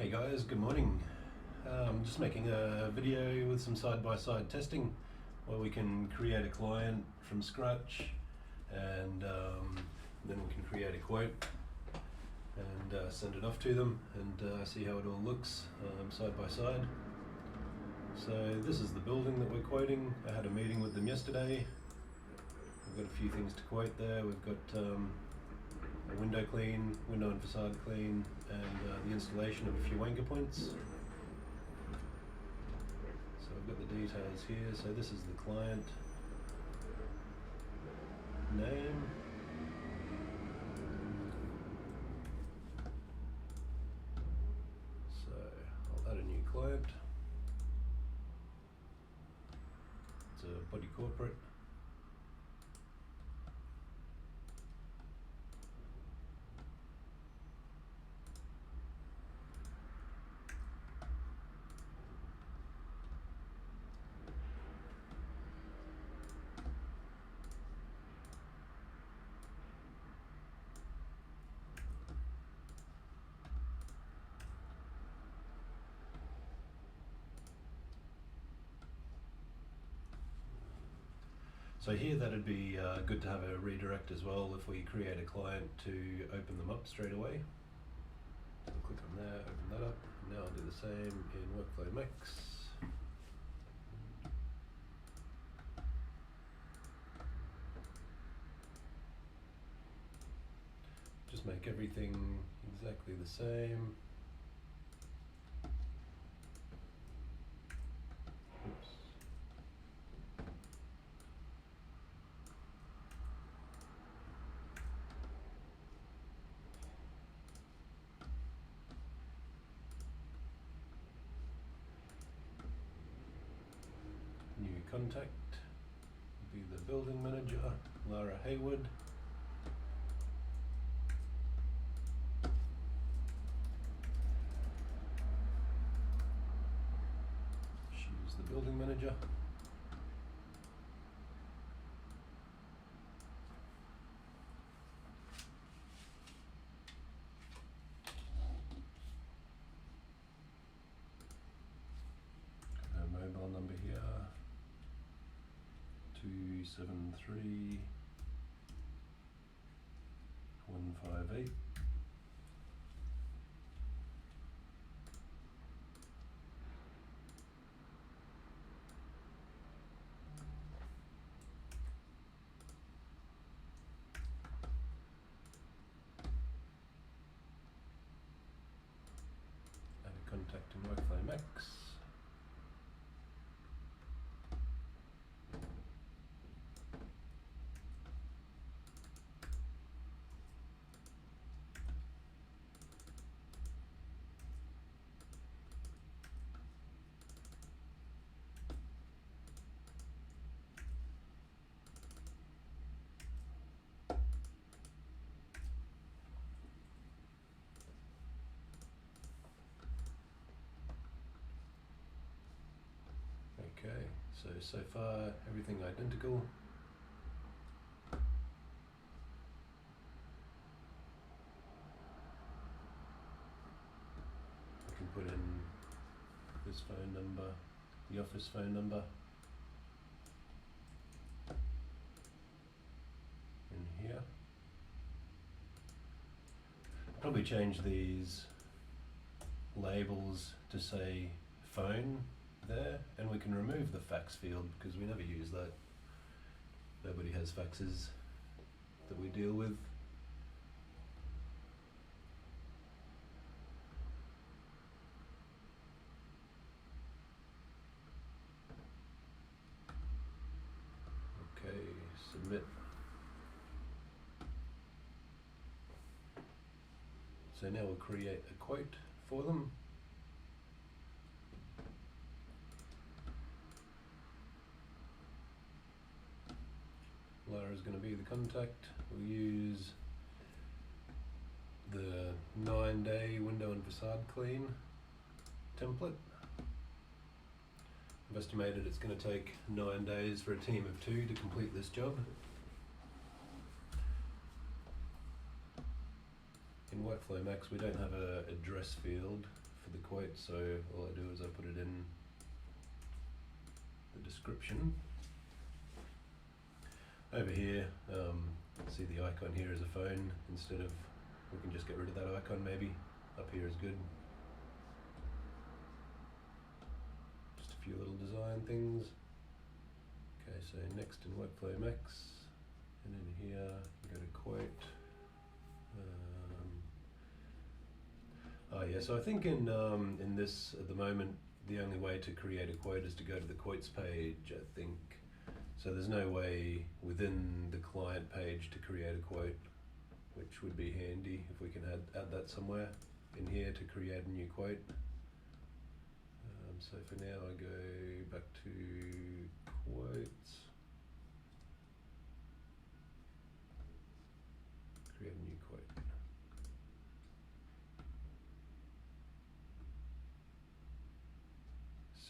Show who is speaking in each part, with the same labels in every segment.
Speaker 1: Hey guys, good morning. Just making a video with some side-by-side testing where we can create a client from scratch and then we can create a quote and send it off to them and see how it all looks side by side. So this is the building that we're quoting. I had a meeting with them yesterday. We've got a few things to quote there. We've got a window clean, window and facade clean, and the installation of a few anchor points. So I've got the details here. So this is the client name. So I'll add a new client. It's a body corporate. So here that'd be good to have a redirect as well if we create a client to open them up straight away. So I'll click on there, open that up. Now I'll do the same in Workflow Max. Just make everything exactly the same. Oops. New contact will be the building manager, Lara Haywood. She's the building manager. Her mobile number here. 273 158. Add a contact in Workflow Max. Okay, so far everything identical. I can put in this phone number, the office phone number in here. Probably change these labels to say phone there, and we can remove the fax field because we never use that. Nobody has faxes that we deal with. Okay, submit. So now we'll create a quote for them. Lara's going to be the contact. We'll use the 9-day window and facade clean template. I've estimated it's going to take 9 days for a team of 2 to complete this job. In Workflow Max we don't have an address field for the quote, so all I do is I put it in the description. Over here, see the icon here is a phone instead of, we can just get rid of that icon maybe. Up here is good. Just a few little design things. Okay, so next in Workflow Max, and in here you go to quote. Yeah, so I think in this at the moment the only way to create a quote is to go to the quotes page, I think. So there's no way within the client page to create a quote, which would be handy if we can add that somewhere in here to create a new quote. So for now I go back to quotes, create a new quote.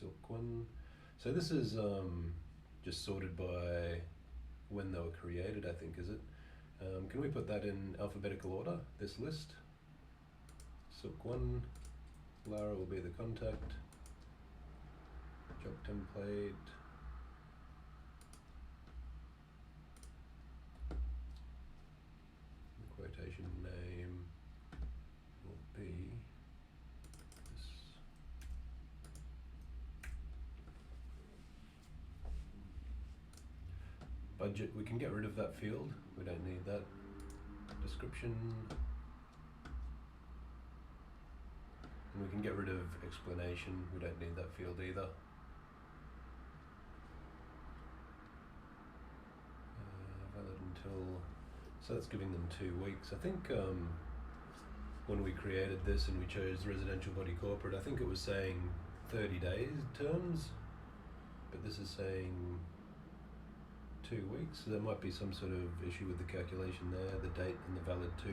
Speaker 1: Silk one. So this is just sorted by when they were created, I think, is it? Can we put that in alphabetical order, this list? Silk one, Lara will be the contact, job template, the quotation name will be this. Budget, we can get rid of that field, we don't need that. Description, and we can get rid of explanation, we don't need that field either. Valid until, so that's giving them 2 weeks. I think when we created this and we chose residential body corporate, I think it was saying 30 days terms, but this is saying 2 weeks, so there might be some sort of issue with the calculation there, the date and the valid to.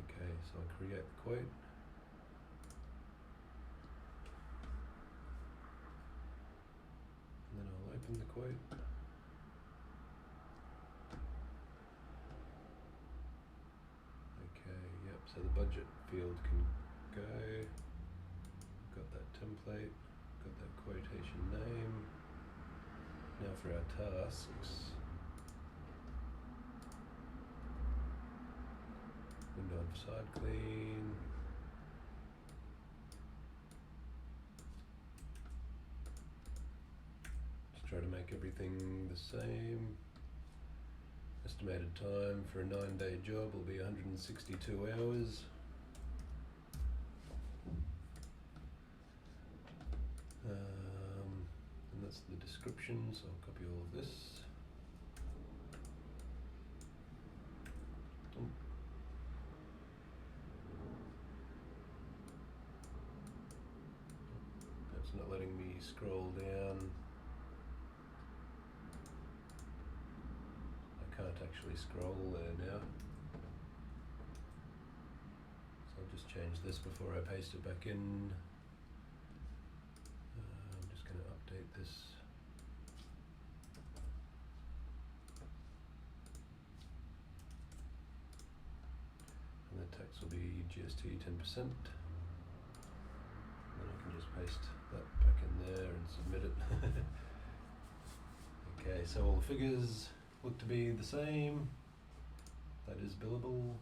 Speaker 1: Okay, so I'll create the quote. And then I'll open the quote. Okay, yep, so the budget field can go. Got that template. Got that quotation name. Now for our tasks. Window on facade clean. Just try to make everything the same. Estimated time for a 9-day job will be 162 hours. And that's the description, so I'll copy all of this. That's not letting me scroll down. I can't actually scroll there now. So I'll just change this before I paste it back in. Update this. And the tax will be GST 10%. Then I can just paste that back in there and submit it. Okay, so all the figures look to be the same. That is billable.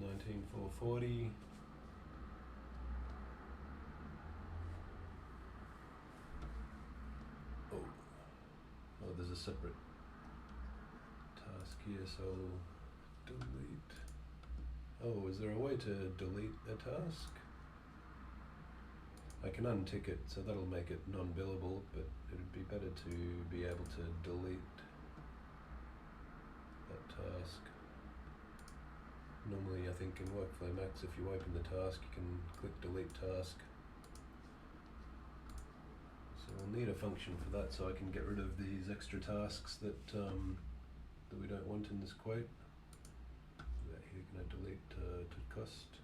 Speaker 1: 19,440. Oh, there's a separate task here, so delete. Oh, is there a way to delete a task? I can untick it, so that'll make it non-billable, but it'd be better to be able to delete that task. Normally, I think in Workflow Max, if you open the task, you can click delete task. So we'll need a function for that, so I can get rid of these extra tasks that that we don't want in this quote. Here, can I delete to cost?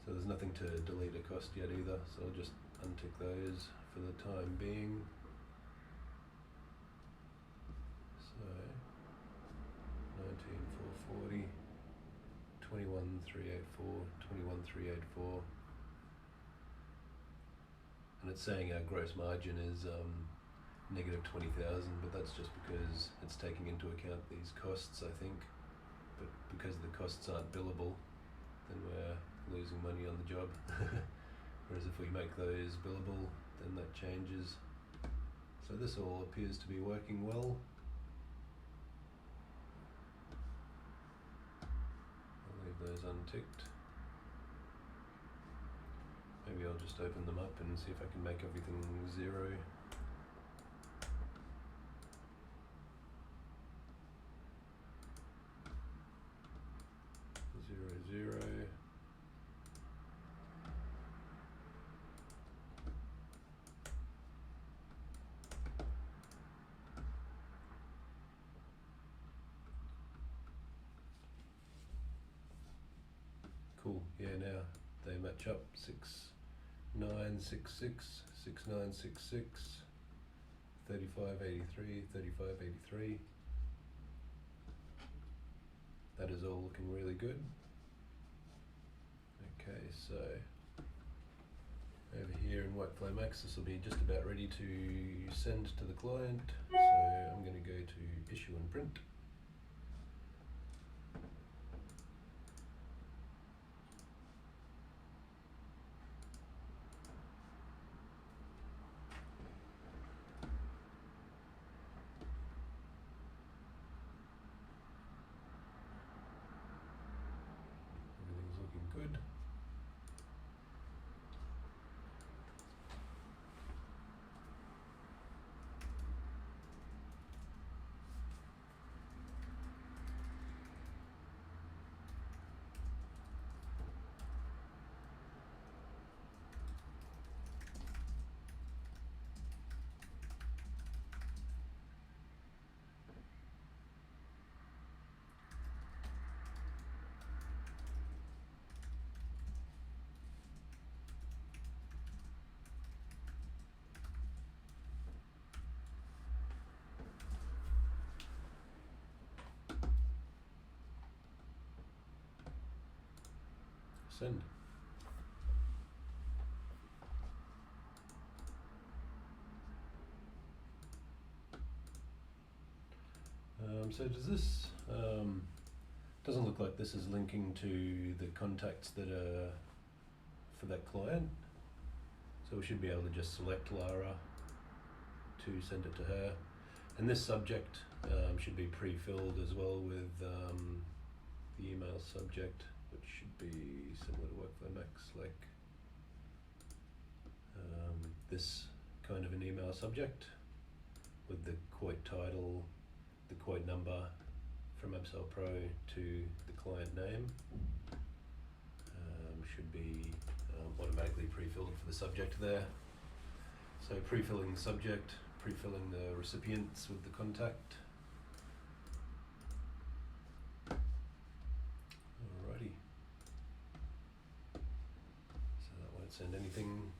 Speaker 1: So there's nothing to delete a cost yet either, so I'll just untick those for the time being. So 21384, 21384. And it's saying our gross margin is negative 20,000, but that's just because it's taking into account these costs, I think. But because the costs aren't billable, then we're losing money on the job. Whereas if we make those billable, then that changes. So this all appears to be working well. I'll leave those unticked. Maybe I'll just open them up and see if I can make everything 0. Cool, yeah, now they match up. 6966, 6966, 3583, 3583. That is all looking really good. Okay, so over here in Workflow Max, this will be just about ready to send to the client. So I'm going to go to Issue and Print. Everything's looking good. Send. So does this, doesn't look like this is linking to the contacts that are for that client. So we should be able to just select Lara to send it to her. And this subject should be pre-filled as well with the email subject, which should be similar to Workflow Max, like this kind of an email subject with the quote title, the quote number from Upsell Pro to the client name. Should be automatically pre-filled for the subject there. So pre-filling the subject, pre-filling the recipients with the contact. Alrighty. So that won't send anything.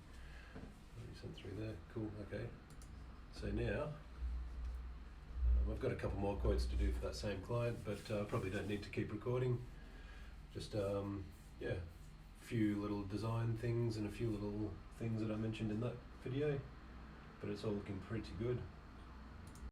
Speaker 1: Already sent through there. Cool, okay. So now, I've got a couple more quotes to do for that same client, but probably don't need to keep recording. Just, yeah, a few little design things and a few little things that I mentioned in that video, but it's all looking pretty good.